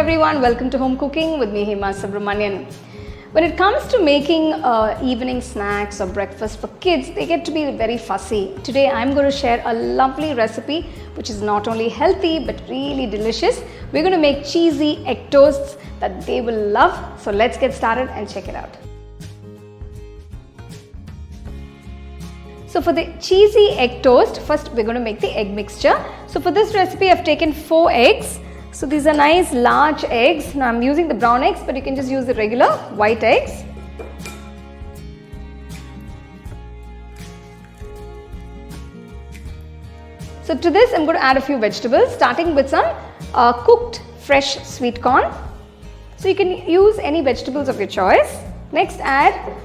everyone, welcome to Home Cooking with me Hema Subramanian. When it comes to making evening snacks or breakfast for kids, they get to be very fussy. Today I'm going to share a lovely recipe which is not only healthy but really delicious. We're going to make cheesy egg toasts that they will love. So let's get started and check it out. So for the cheesy egg toast, first we're going to make the egg mixture. So for this recipe I've taken 4 eggs. So these are nice large eggs. Now I'm using the brown eggs, but you can just use the regular white eggs. So to this I'm going to add a few vegetables, starting with some cooked fresh sweet corn. So you can use any vegetables of your choice. Next add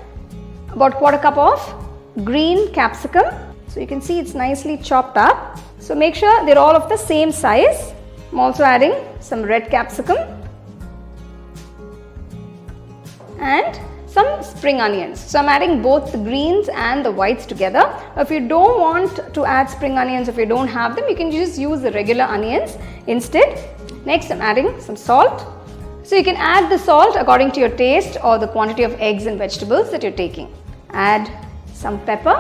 about 1/4 cup of green capsicum. So you can see it's nicely chopped up. So make sure they're all of the same size. I'm also adding some red capsicum and some spring onions. So I'm adding both the greens and the whites together. If you don't want to add spring onions, if you don't have them, you can just use the regular onions instead. Next I'm adding some salt. So you can add the salt according to your taste or the quantity of eggs and vegetables that you're taking. Add some pepper.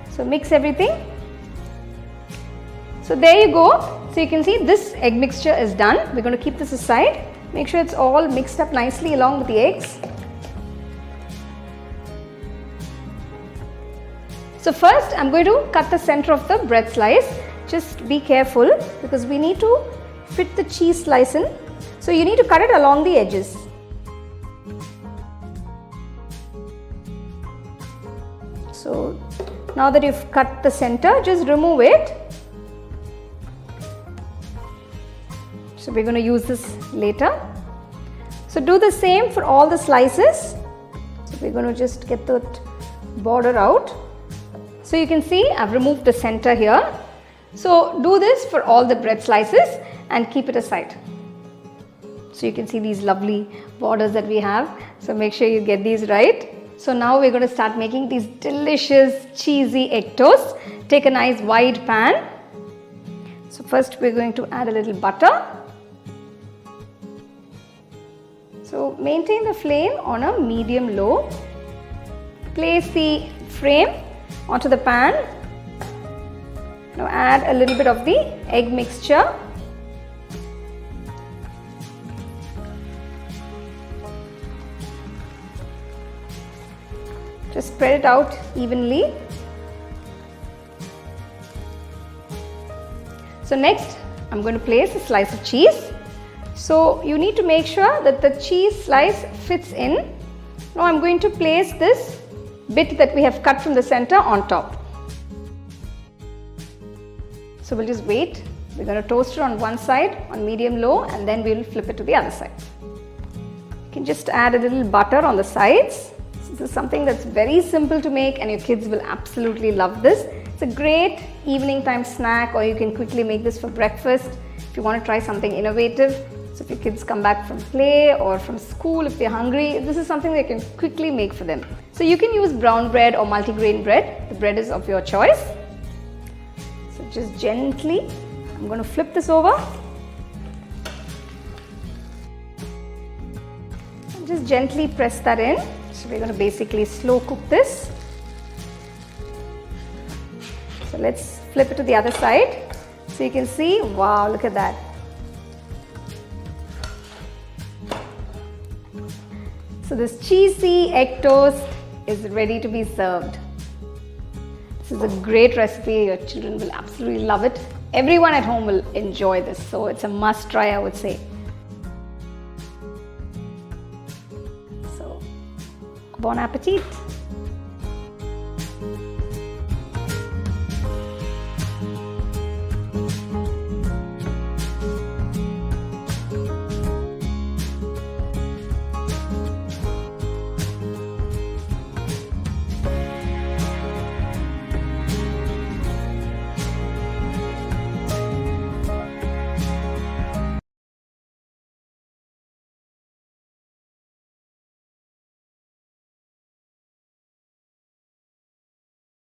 So mix everything. So there you go. So you can see this egg mixture is done. We're going to keep this aside. Make sure it's all mixed up nicely along with the eggs. So first I'm going to cut the center of the bread slice. Just be careful because we need to fit the cheese slice in. So you need to cut it along the edges. So now that you've cut the center, just remove it. So we're going to use this later. So do the same for all the slices. So we're going to just get the border out. So you can see I've removed the center here. So do this for all the bread slices and keep it aside. So you can see these lovely borders that we have. So make sure you get these right. So now we're going to start making these delicious cheesy egg toasts. Take a nice wide pan. So first we're going to add a little butter. So maintain the flame on a medium low. Place the frame onto the pan. Now add a little bit of the egg mixture. Just spread it out evenly. So next I'm going to place a slice of cheese. So you need to make sure that the cheese slice fits in. Now I'm going to place this bit that we have cut from the center on top. So we'll just wait. We're going to toast it on one side on medium low and then we'll flip it to the other side. You can just add a little butter on the sides. This is something that's very simple to make and your kids will absolutely love this. It's a great evening time snack, or you can quickly make this for breakfast if you want to try something innovative. So if your kids come back from play or from school, if they're hungry, this is something they can quickly make for them. So you can use brown bread or multigrain bread. The bread is of your choice. So just gently, I'm going to flip this over. And just gently press that in. So we're going to basically slow cook this. So let's flip it to the other side. So you can see, wow, look at that. So this cheesy egg toast is ready to be served. This is a great recipe. Your children will absolutely love it. Everyone at home will enjoy this. So it's a must try, I would say. So, bon appetit.